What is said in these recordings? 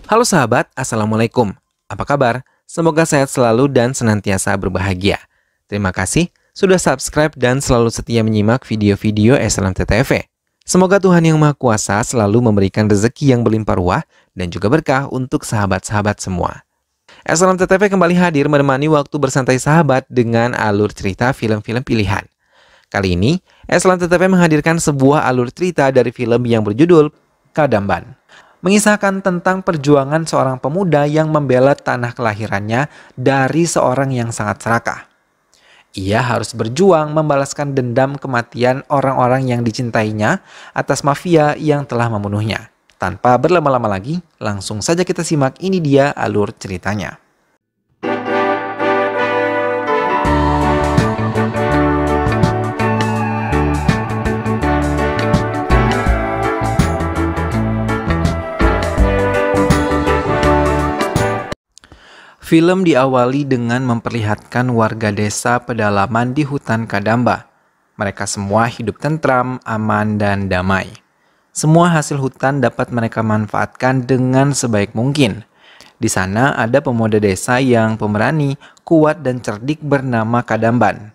Halo sahabat, Assalamualaikum. Apa kabar? Semoga sehat selalu dan senantiasa berbahagia. Terima kasih sudah subscribe dan selalu setia menyimak video-video SLMTTV. Semoga Tuhan Yang Maha Kuasa selalu memberikan rezeki yang berlimpah ruah dan juga berkah untuk sahabat-sahabat semua. SLMTTV kembali hadir menemani waktu bersantai sahabat dengan alur cerita film-film pilihan. Kali ini, SLMTTV menghadirkan sebuah alur cerita dari film yang berjudul Kadamban. Mengisahkan tentang perjuangan seorang pemuda yang membela tanah kelahirannya dari seorang yang sangat serakah. Ia harus berjuang membalaskan dendam kematian orang-orang yang dicintainya atas mafia yang telah membunuhnya. Tanpa berlama-lama lagi, langsung saja kita simak, ini dia alur ceritanya. Film diawali dengan memperlihatkan warga desa pedalaman di hutan Kadamba. Mereka semua hidup tentram, aman, dan damai. Semua hasil hutan dapat mereka manfaatkan dengan sebaik mungkin. Di sana ada pemuda desa yang pemberani, kuat, dan cerdik bernama Kadamban.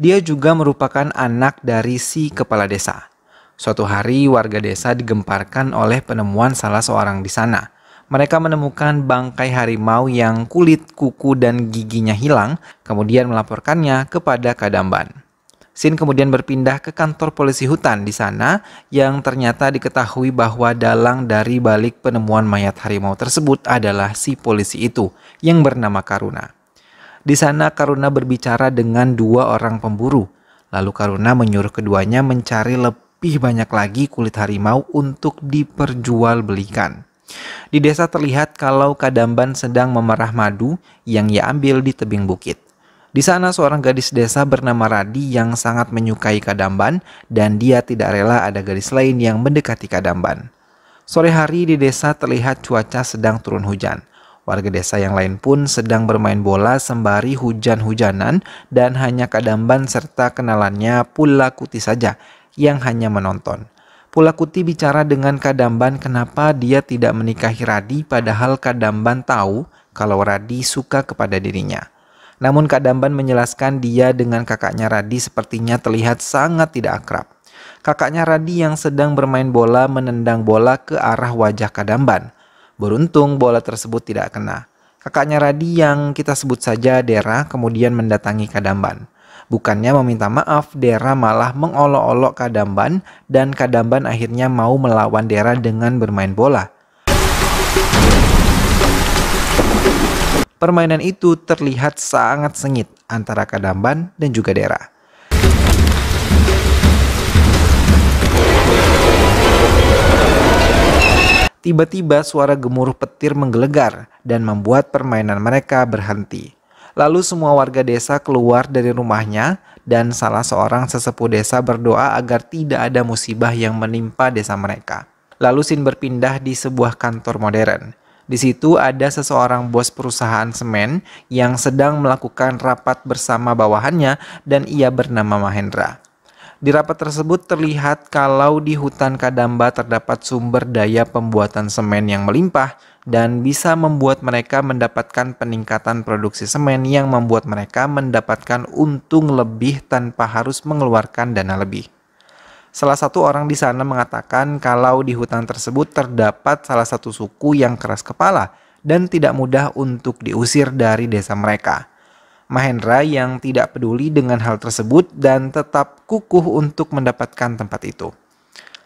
Dia juga merupakan anak dari si kepala desa. Suatu hari warga desa digemparkan oleh penemuan salah seorang di sana. Mereka menemukan bangkai harimau yang kulit, kuku, dan giginya hilang, kemudian melaporkannya kepada Kadamban. Sin kemudian berpindah ke kantor polisi hutan di sana yang ternyata diketahui bahwa dalang dari balik penemuan mayat harimau tersebut adalah si polisi itu yang bernama Karuna. Di sana Karuna berbicara dengan dua orang pemburu. Lalu Karuna menyuruh keduanya mencari lebih banyak lagi kulit harimau untuk diperjualbelikan. Di desa terlihat kalau Kadamban sedang memerah madu yang ia ambil di tebing bukit. Di sana seorang gadis desa bernama Radi yang sangat menyukai Kadamban dan dia tidak rela ada gadis lain yang mendekati Kadamban. Sore hari di desa terlihat cuaca sedang turun hujan. Warga desa yang lain pun sedang bermain bola sembari hujan-hujanan dan hanya Kadamban serta kenalannya Pulakuti saja yang hanya menonton. Pulakuti bicara dengan Kadamban kenapa dia tidak menikahi Radi padahal Kadamban tahu kalau Radi suka kepada dirinya. Namun Kadamban menjelaskan dia dengan kakaknya Radi sepertinya terlihat sangat tidak akrab. Kakaknya Radi yang sedang bermain bola menendang bola ke arah wajah Kadamban. Beruntung bola tersebut tidak kena. Kakaknya Radi yang kita sebut saja Dera kemudian mendatangi Kadamban. Bukannya meminta maaf, Dera malah mengolok-olok Kadamban dan Kadamban akhirnya mau melawan Dera dengan bermain bola. Permainan itu terlihat sangat sengit antara Kadamban dan juga Dera. Tiba-tiba suara gemuruh petir menggelegar dan membuat permainan mereka berhenti. Lalu semua warga desa keluar dari rumahnya dan salah seorang sesepuh desa berdoa agar tidak ada musibah yang menimpa desa mereka. Lalu Sin berpindah di sebuah kantor modern. Di situ ada seseorang bos perusahaan semen yang sedang melakukan rapat bersama bawahannya dan ia bernama Mahendra. Di rapat tersebut terlihat kalau di hutan Kadamba terdapat sumber daya pembuatan semen yang melimpah dan bisa membuat mereka mendapatkan peningkatan produksi semen yang membuat mereka mendapatkan untung lebih tanpa harus mengeluarkan dana lebih. Salah satu orang di sana mengatakan kalau di hutan tersebut terdapat salah satu suku yang keras kepala dan tidak mudah untuk diusir dari desa mereka. Mahendra yang tidak peduli dengan hal tersebut dan tetap kukuh untuk mendapatkan tempat itu.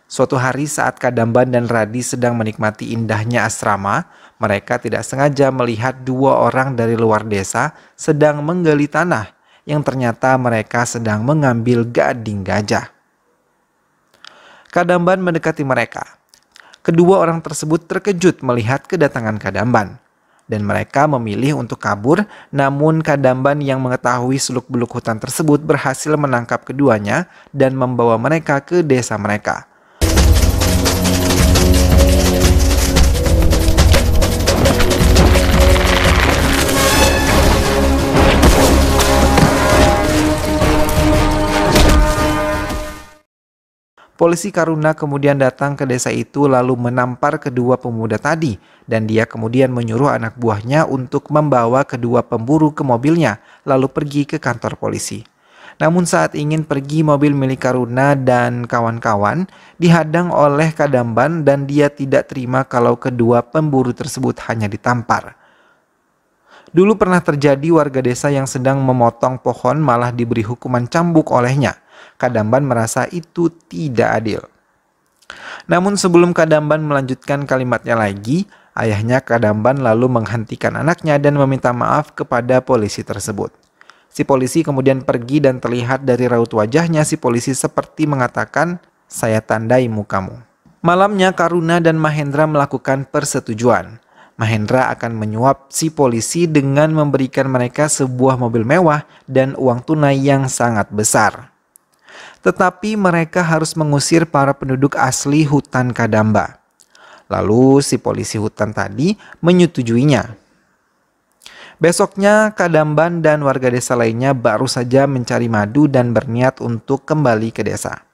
Suatu hari saat Kadamban dan Radi sedang menikmati indahnya asrama, mereka tidak sengaja melihat dua orang dari luar desa sedang menggali tanah yang ternyata mereka sedang mengambil gading gajah. Kadamban mendekati mereka. Kedua orang tersebut terkejut melihat kedatangan Kadamban dan mereka memilih untuk kabur, namun Kadamban yang mengetahui seluk-beluk hutan tersebut berhasil menangkap keduanya dan membawa mereka ke desa mereka. Polisi Karuna kemudian datang ke desa itu lalu menampar kedua pemuda tadi dan dia kemudian menyuruh anak buahnya untuk membawa kedua pemburu ke mobilnya lalu pergi ke kantor polisi. Namun saat ingin pergi, mobil milik Karuna dan kawan-kawan dihadang oleh Kadamban dan dia tidak terima kalau kedua pemburu tersebut hanya ditampar. Dulu pernah terjadi warga desa yang sedang memotong pohon malah diberi hukuman cambuk olehnya. Kadamban merasa itu tidak adil. Namun sebelum Kadamban melanjutkan kalimatnya lagi, ayahnya Kadamban lalu menghentikan anaknya dan meminta maaf kepada polisi tersebut. Si polisi kemudian pergi dan terlihat dari raut wajahnya si polisi seperti mengatakan, "Saya tandai mukamu." Malamnya Karuna dan Mahendra melakukan persetujuan. Mahendra akan menyuap si polisi dengan memberikan mereka sebuah mobil mewah dan uang tunai yang sangat besar. Tetapi mereka harus mengusir para penduduk asli hutan Kadamba. Lalu si polisi hutan tadi menyetujuinya. Besoknya Kadamban dan warga desa lainnya baru saja mencari madu dan berniat untuk kembali ke desa.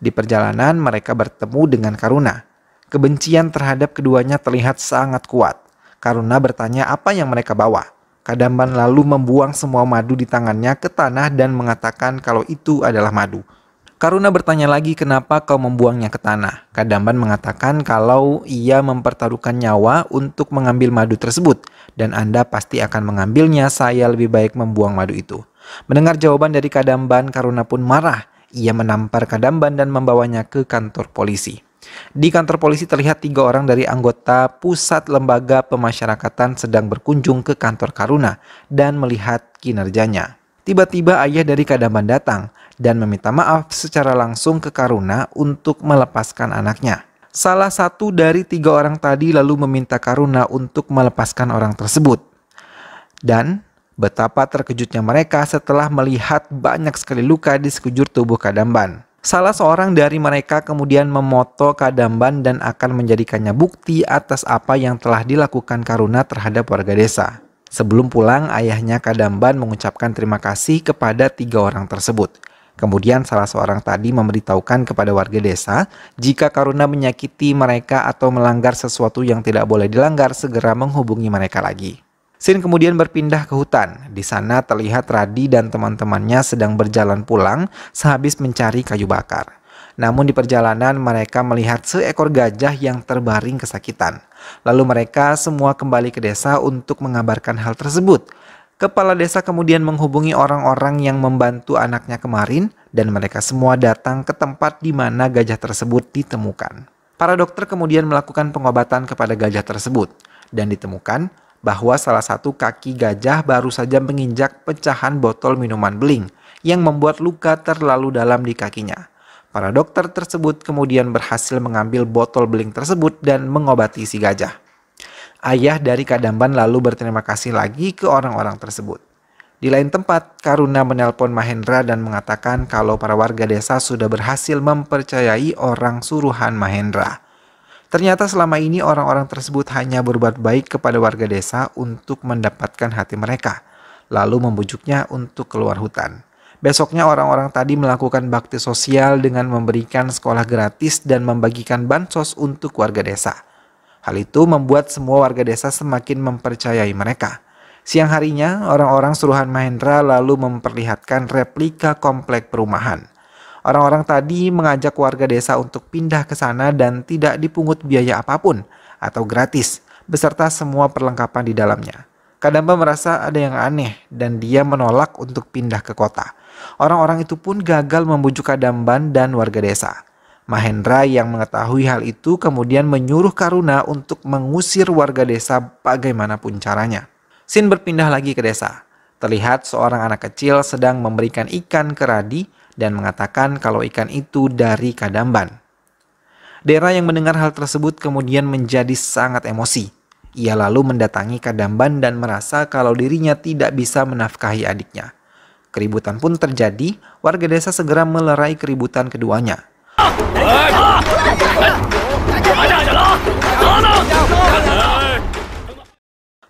Di perjalanan mereka bertemu dengan Karuna. Kebencian terhadap keduanya terlihat sangat kuat. Karuna bertanya apa yang mereka bawa. Kadamban lalu membuang semua madu di tangannya ke tanah dan mengatakan kalau itu adalah madu. Karuna bertanya lagi kenapa kau membuangnya ke tanah. Kadamban mengatakan kalau ia mempertaruhkan nyawa untuk mengambil madu tersebut dan Anda pasti akan mengambilnya, saya lebih baik membuang madu itu. Mendengar jawaban dari Kadamban, Karuna pun marah. Ia menampar Kadamban dan membawanya ke kantor polisi. Di kantor polisi terlihat 3 orang dari anggota pusat lembaga pemasyarakatan sedang berkunjung ke kantor Karuna dan melihat kinerjanya. Tiba-tiba ayah dari Kadamban datang dan meminta maaf secara langsung ke Karuna untuk melepaskan anaknya. Salah satu dari 3 orang tadi lalu meminta Karuna untuk melepaskan orang tersebut. Dan betapa terkejutnya mereka setelah melihat banyak sekali luka di sekujur tubuh Kadamban. Salah seorang dari mereka kemudian memoto Kadamban dan akan menjadikannya bukti atas apa yang telah dilakukan Karuna terhadap warga desa. Sebelum pulang, ayahnya Kadamban mengucapkan terima kasih kepada 3 orang tersebut. Kemudian salah seorang tadi memberitahukan kepada warga desa jika Karuna menyakiti mereka atau melanggar sesuatu yang tidak boleh dilanggar, segera menghubungi mereka lagi. Scene kemudian berpindah ke hutan. Di sana terlihat Radi dan teman-temannya sedang berjalan pulang sehabis mencari kayu bakar. Namun di perjalanan mereka melihat seekor gajah yang terbaring kesakitan. Lalu mereka semua kembali ke desa untuk mengabarkan hal tersebut. Kepala desa kemudian menghubungi orang-orang yang membantu anaknya kemarin dan mereka semua datang ke tempat di mana gajah tersebut ditemukan. Para dokter kemudian melakukan pengobatan kepada gajah tersebut dan ditemukan bahwa salah satu kaki gajah baru saja menginjak pecahan botol minuman beling yang membuat luka terlalu dalam di kakinya. Para dokter tersebut kemudian berhasil mengambil botol beling tersebut dan mengobati si gajah. Ayah dari Kadamban lalu berterima kasih lagi ke orang-orang tersebut. Di lain tempat, Karuna menelpon Mahendra dan mengatakan kalau para warga desa sudah berhasil mempercayai orang suruhan Mahendra. Ternyata selama ini orang-orang tersebut hanya berbuat baik kepada warga desa untuk mendapatkan hati mereka, lalu membujuknya untuk keluar hutan. Besoknya orang-orang tadi melakukan bakti sosial dengan memberikan sekolah gratis dan membagikan bansos untuk warga desa. Hal itu membuat semua warga desa semakin mempercayai mereka. Siang harinya, orang-orang suruhan Mahendra lalu memperlihatkan replika komplek perumahan. Orang-orang tadi mengajak warga desa untuk pindah ke sana dan tidak dipungut biaya apapun atau gratis, beserta semua perlengkapan di dalamnya. Kadamba merasa ada yang aneh dan dia menolak untuk pindah ke kota. Orang-orang itu pun gagal membujuk Kadamban dan warga desa. Mahendra yang mengetahui hal itu kemudian menyuruh Karuna untuk mengusir warga desa bagaimanapun caranya. Scene berpindah lagi ke desa. Terlihat seorang anak kecil sedang memberikan ikan ke Radi dan mengatakan kalau ikan itu dari Kadamban. Dera yang mendengar hal tersebut kemudian menjadi sangat emosi. Ia lalu mendatangi Kadamban dan merasa kalau dirinya tidak bisa menafkahi adiknya. Keributan pun terjadi, warga desa segera melerai keributan keduanya.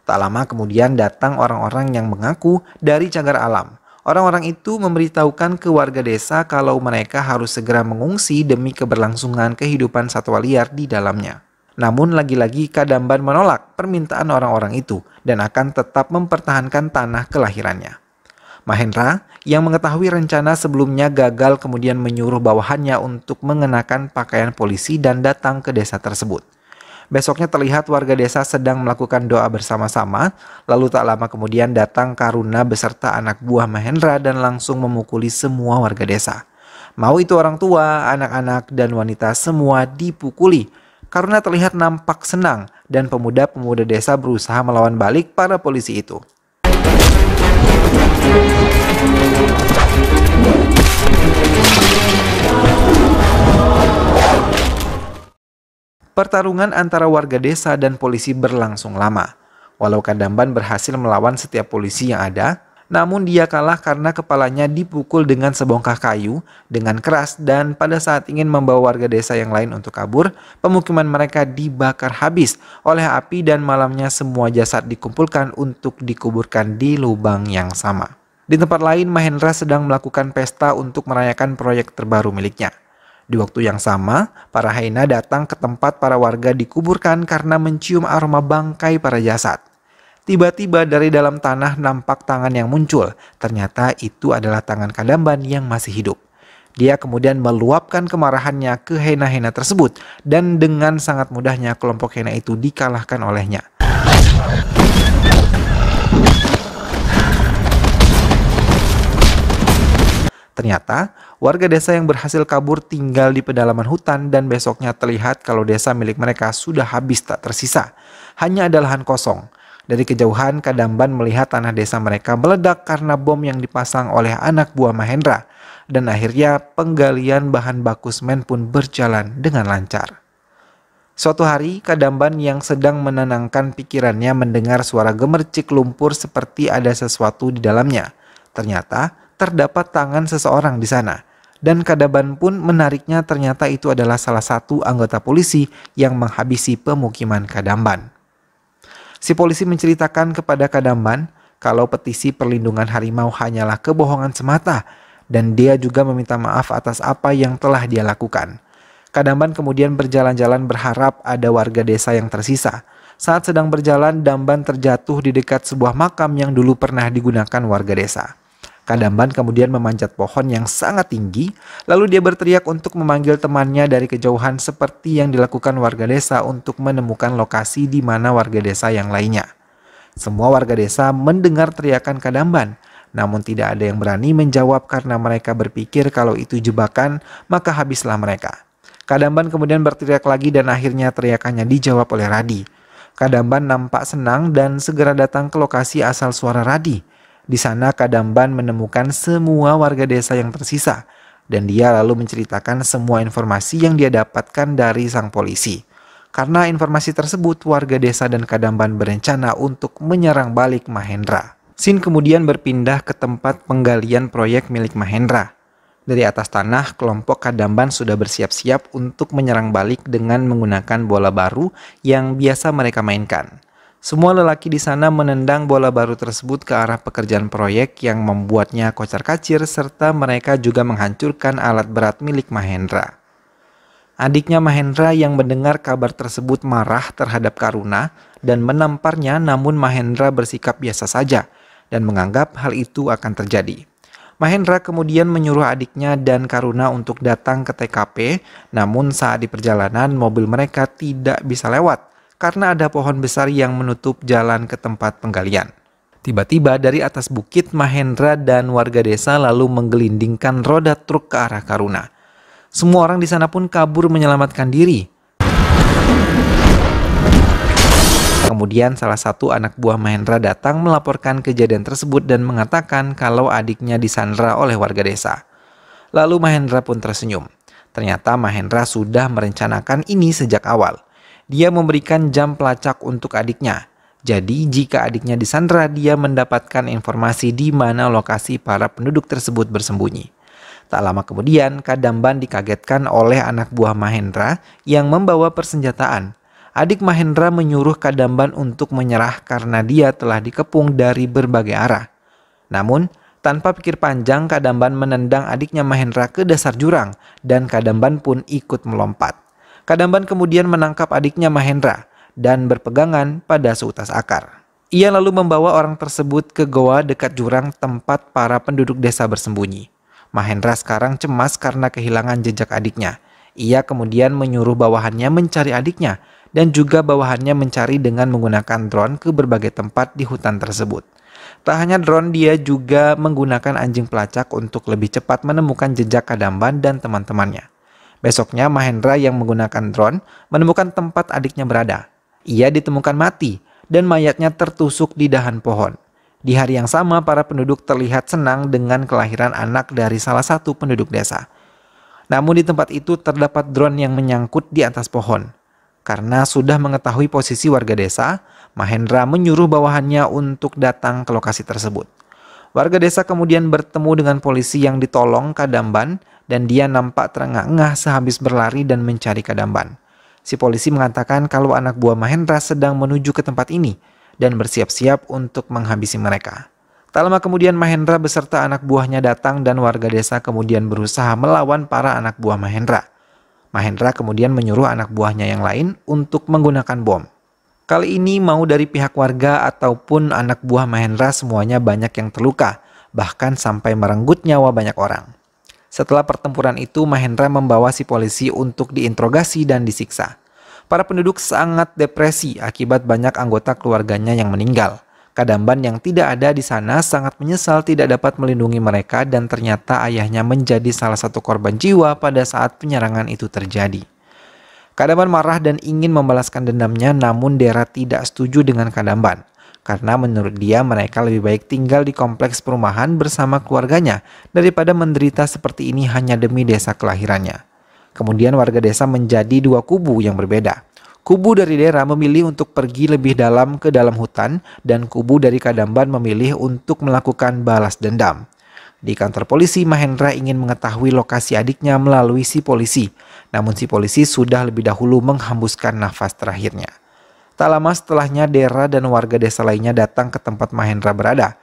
Tak lama kemudian datang orang-orang yang mengaku dari cagar alam. Orang-orang itu memberitahukan ke warga desa kalau mereka harus segera mengungsi demi keberlangsungan kehidupan satwa liar di dalamnya. Namun lagi-lagi Kadamban menolak permintaan orang-orang itu dan akan tetap mempertahankan tanah kelahirannya. Mahendra yang mengetahui rencana sebelumnya gagal kemudian menyuruh bawahannya untuk mengenakan pakaian polisi dan datang ke desa tersebut. Besoknya terlihat warga desa sedang melakukan doa bersama-sama, lalu tak lama kemudian datang Karuna beserta anak buah Mahendra dan langsung memukuli semua warga desa. Mau itu orang tua, anak-anak, dan wanita semua dipukuli. Karuna terlihat nampak senang dan pemuda-pemuda desa berusaha melawan balik para polisi itu. Pertarungan antara warga desa dan polisi berlangsung lama. Walau Kadamban berhasil melawan setiap polisi yang ada, namun dia kalah karena kepalanya dipukul dengan sebongkah kayu dengan keras dan pada saat ingin membawa warga desa yang lain untuk kabur, pemukiman mereka dibakar habis oleh api dan malamnya semua jasad dikumpulkan untuk dikuburkan di lubang yang sama. Di tempat lain, Mahendra sedang melakukan pesta untuk merayakan proyek terbaru miliknya. Di waktu yang sama, para hyena datang ke tempat para warga dikuburkan karena mencium aroma bangkai para jasad. Tiba-tiba dari dalam tanah nampak tangan yang muncul. Ternyata itu adalah tangan Kadamban yang masih hidup. Dia kemudian meluapkan kemarahannya ke hyena-hyena tersebut dan dengan sangat mudahnya kelompok hyena itu dikalahkan olehnya. Ternyata, warga desa yang berhasil kabur tinggal di pedalaman hutan dan besoknya terlihat kalau desa milik mereka sudah habis tak tersisa. Hanya ada lahan kosong. Dari kejauhan, Kadamban melihat tanah desa mereka meledak karena bom yang dipasang oleh anak buah Mahendra. Dan akhirnya penggalian bahan baku semen pun berjalan dengan lancar. Suatu hari, Kadamban yang sedang menenangkan pikirannya mendengar suara gemercik lumpur seperti ada sesuatu di dalamnya. Ternyata, terdapat tangan seseorang di sana. Dan Kadamban pun menariknya, ternyata itu adalah salah satu anggota polisi yang menghabisi pemukiman Kadamban. Si polisi menceritakan kepada Kadamban kalau petisi perlindungan harimau hanyalah kebohongan semata dan dia juga meminta maaf atas apa yang telah dia lakukan. Kadamban kemudian berjalan-jalan berharap ada warga desa yang tersisa. Saat sedang berjalan, Damban terjatuh di dekat sebuah makam yang dulu pernah digunakan warga desa. Kadamban kemudian memanjat pohon yang sangat tinggi, lalu dia berteriak untuk memanggil temannya dari kejauhan seperti yang dilakukan warga desa untuk menemukan lokasi di mana warga desa yang lainnya. Semua warga desa mendengar teriakan Kadamban, namun tidak ada yang berani menjawab karena mereka berpikir kalau itu jebakan, maka habislah mereka. Kadamban kemudian berteriak lagi dan akhirnya teriakannya dijawab oleh Radi. Kadamban nampak senang dan segera datang ke lokasi asal suara Radi. Di sana Kadamban menemukan semua warga desa yang tersisa dan dia lalu menceritakan semua informasi yang dia dapatkan dari sang polisi. Karena informasi tersebut, warga desa dan Kadamban berencana untuk menyerang balik Mahendra. Sin kemudian berpindah ke tempat penggalian proyek milik Mahendra. Dari atas tanah, kelompok Kadamban sudah bersiap-siap untuk menyerang balik dengan menggunakan bola baru yang biasa mereka mainkan. Semua lelaki di sana menendang bola baru tersebut ke arah pekerjaan proyek yang membuatnya kocar-kacir serta mereka juga menghancurkan alat berat milik Mahendra. Adiknya Mahendra yang mendengar kabar tersebut marah terhadap Karuna dan menamparnya, namun Mahendra bersikap biasa saja dan menganggap hal itu akan terjadi. Mahendra kemudian menyuruh adiknya dan Karuna untuk datang ke TKP, namun saat di perjalanan mobil mereka tidak bisa lewat karena ada pohon besar yang menutup jalan ke tempat penggalian. Tiba-tiba dari atas bukit, Mahendra dan warga desa lalu menggelindingkan roda truk ke arah Karuna. Semua orang di sana pun kabur menyelamatkan diri. Kemudian salah satu anak buah Mahendra datang melaporkan kejadian tersebut dan mengatakan kalau adiknya disandra oleh warga desa. Lalu Mahendra pun tersenyum. Ternyata Mahendra sudah merencanakan ini sejak awal. Dia memberikan jam pelacak untuk adiknya. Jadi jika adiknya disandra, dia mendapatkan informasi di mana lokasi para penduduk tersebut bersembunyi. Tak lama kemudian, Kadamban dikagetkan oleh anak buah Mahendra yang membawa persenjataan. Adik Mahendra menyuruh Kadamban untuk menyerah karena dia telah dikepung dari berbagai arah. Namun, Tanpa pikir panjang, Kadamban menendang adiknya Mahendra ke dasar jurang dan Kadamban pun ikut melompat. Kadamban kemudian menangkap adiknya Mahendra dan berpegangan pada seutas akar. Ia lalu membawa orang tersebut ke goa dekat jurang tempat para penduduk desa bersembunyi. Mahendra sekarang cemas karena kehilangan jejak adiknya. Ia kemudian menyuruh bawahannya mencari adiknya dan juga bawahannya mencari dengan menggunakan drone ke berbagai tempat di hutan tersebut. Tak hanya drone, dia juga menggunakan anjing pelacak untuk lebih cepat menemukan jejak Kadamban dan teman-temannya. Besoknya Mahendra yang menggunakan drone menemukan tempat adiknya berada. Ia ditemukan mati dan mayatnya tertusuk di dahan pohon. Di hari yang sama, para penduduk terlihat senang dengan kelahiran anak dari salah satu penduduk desa. Namun di tempat itu terdapat drone yang menyangkut di atas pohon. Karena sudah mengetahui posisi warga desa, Mahendra menyuruh bawahannya untuk datang ke lokasi tersebut. Warga desa kemudian bertemu dengan polisi yang ditolong Kadamban dan dia nampak terengah-engah sehabis berlari dan mencari Kadamban. Si polisi mengatakan kalau anak buah Mahendra sedang menuju ke tempat ini dan bersiap-siap untuk menghabisi mereka. Tak lama kemudian Mahendra beserta anak buahnya datang dan warga desa kemudian berusaha melawan para anak buah Mahendra. Mahendra kemudian menyuruh anak buahnya yang lain untuk menggunakan bom. Kali ini mau dari pihak warga ataupun anak buah Mahendra semuanya banyak yang terluka, bahkan sampai merenggut nyawa banyak orang. Setelah pertempuran itu, Mahendra membawa si polisi untuk diinterogasi dan disiksa. Para penduduk sangat depresi akibat banyak anggota keluarganya yang meninggal. Kadamban yang tidak ada di sana sangat menyesal tidak dapat melindungi mereka dan ternyata ayahnya menjadi salah satu korban jiwa pada saat penyerangan itu terjadi. Kadamban marah dan ingin membalaskan dendamnya, namun Dera tidak setuju dengan Kadamban. Karena menurut dia mereka lebih baik tinggal di kompleks perumahan bersama keluarganya daripada menderita seperti ini hanya demi desa kelahirannya. Kemudian warga desa menjadi dua kubu yang berbeda. Kubu dari Dera memilih untuk pergi lebih dalam ke dalam hutan dan kubu dari Kadamban memilih untuk melakukan balas dendam. Di kantor polisi, Mahendra ingin mengetahui lokasi adiknya melalui si polisi. Namun si polisi sudah lebih dahulu menghembuskan nafas terakhirnya. Tak lama setelahnya Dera dan warga desa lainnya datang ke tempat Mahendra berada.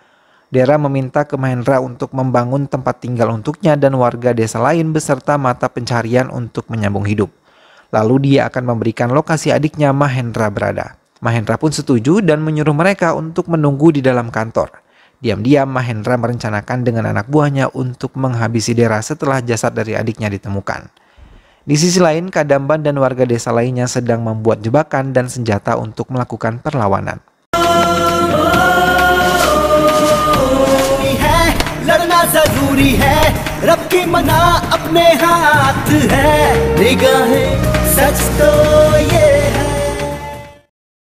Dera meminta ke Mahendra untuk membangun tempat tinggal untuknya dan warga desa lain beserta mata pencarian untuk menyambung hidup. Lalu dia akan memberikan lokasi adiknya Mahendra berada. Mahendra pun setuju dan menyuruh mereka untuk menunggu di dalam kantor. Diam-diam Mahendra merencanakan dengan anak buahnya untuk menghabisi Dera setelah jasad dari adiknya ditemukan. Di sisi lain, Kadamban dan warga desa lainnya sedang membuat jebakan dan senjata untuk melakukan perlawanan.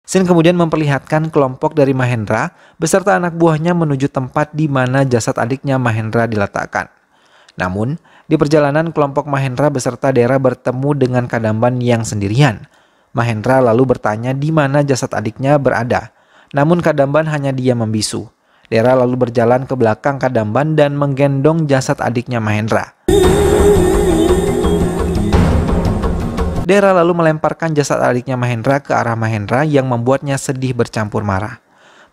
Scene kemudian memperlihatkan kelompok dari Mahendra beserta anak buahnya menuju tempat di mana jasad adiknya Mahendra diletakkan. Namun, di perjalanan kelompok Mahendra beserta Dera bertemu dengan Kadamban yang sendirian. Mahendra lalu bertanya di mana jasad adiknya berada. Namun Kadamban hanya diam membisu. Dera lalu berjalan ke belakang Kadamban dan menggendong jasad adiknya Mahendra. Dera lalu melemparkan jasad adiknya Mahendra ke arah Mahendra yang membuatnya sedih bercampur marah.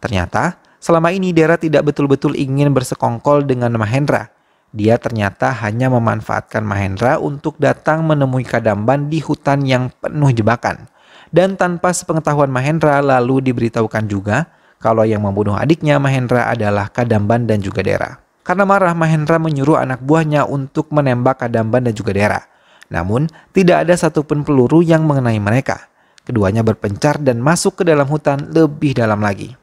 Ternyata, selama ini Dera tidak betul-betul ingin bersekongkol dengan Mahendra. Dia ternyata hanya memanfaatkan Mahendra untuk datang menemui Kadamban di hutan yang penuh jebakan. Dan tanpa sepengetahuan Mahendra lalu diberitahukan juga kalau yang membunuh adiknya Mahendra adalah Kadamban dan juga Dera. Karena marah, Mahendra menyuruh anak buahnya untuk menembak Kadamban dan juga Dera. Namun, tidak ada satupun peluru yang mengenai mereka. Keduanya berpencar dan masuk ke dalam hutan lebih dalam lagi.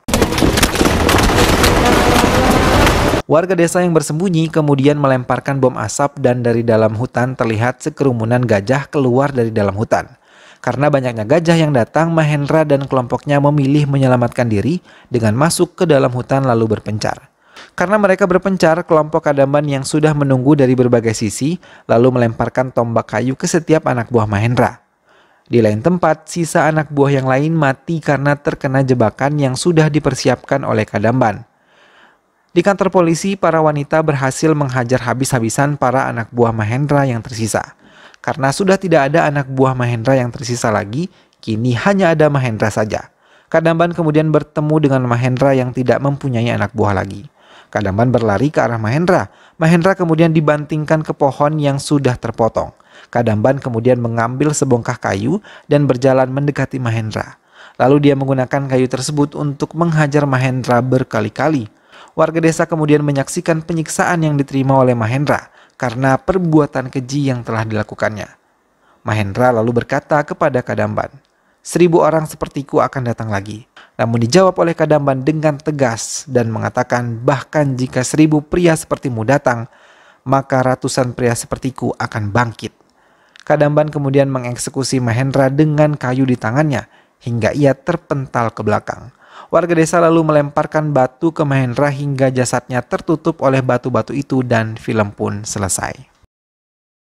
Warga desa yang bersembunyi kemudian melemparkan bom asap dan dari dalam hutan terlihat sekerumunan gajah keluar dari dalam hutan. Karena banyaknya gajah yang datang, Mahendra dan kelompoknya memilih menyelamatkan diri dengan masuk ke dalam hutan lalu berpencar. Karena mereka berpencar, kelompok Kadamban yang sudah menunggu dari berbagai sisi lalu melemparkan tombak kayu ke setiap anak buah Mahendra. Di lain tempat, sisa anak buah yang lain mati karena terkena jebakan yang sudah dipersiapkan oleh Kadamban. Di kantor polisi, para wanita berhasil menghajar habis-habisan para anak buah Mahendra yang tersisa. Karena sudah tidak ada anak buah Mahendra yang tersisa lagi, kini hanya ada Mahendra saja. Kadamban kemudian bertemu dengan Mahendra yang tidak mempunyai anak buah lagi. Kadamban berlari ke arah Mahendra. Mahendra kemudian dibantingkan ke pohon yang sudah terpotong. Kadamban kemudian mengambil sebongkah kayu dan berjalan mendekati Mahendra. Lalu dia menggunakan kayu tersebut untuk menghajar Mahendra berkali-kali. Warga desa kemudian menyaksikan penyiksaan yang diterima oleh Mahendra karena perbuatan keji yang telah dilakukannya. Mahendra lalu berkata kepada Kadamban, "1000 orang sepertiku akan datang lagi." Namun dijawab oleh Kadamban dengan tegas dan mengatakan bahkan jika 1000 pria sepertimu datang, maka ratusan pria sepertiku akan bangkit. Kadamban kemudian mengeksekusi Mahendra dengan kayu di tangannya hingga ia terpental ke belakang. Warga desa lalu melemparkan batu ke Mahendra hingga jasadnya tertutup oleh batu-batu itu dan film pun selesai.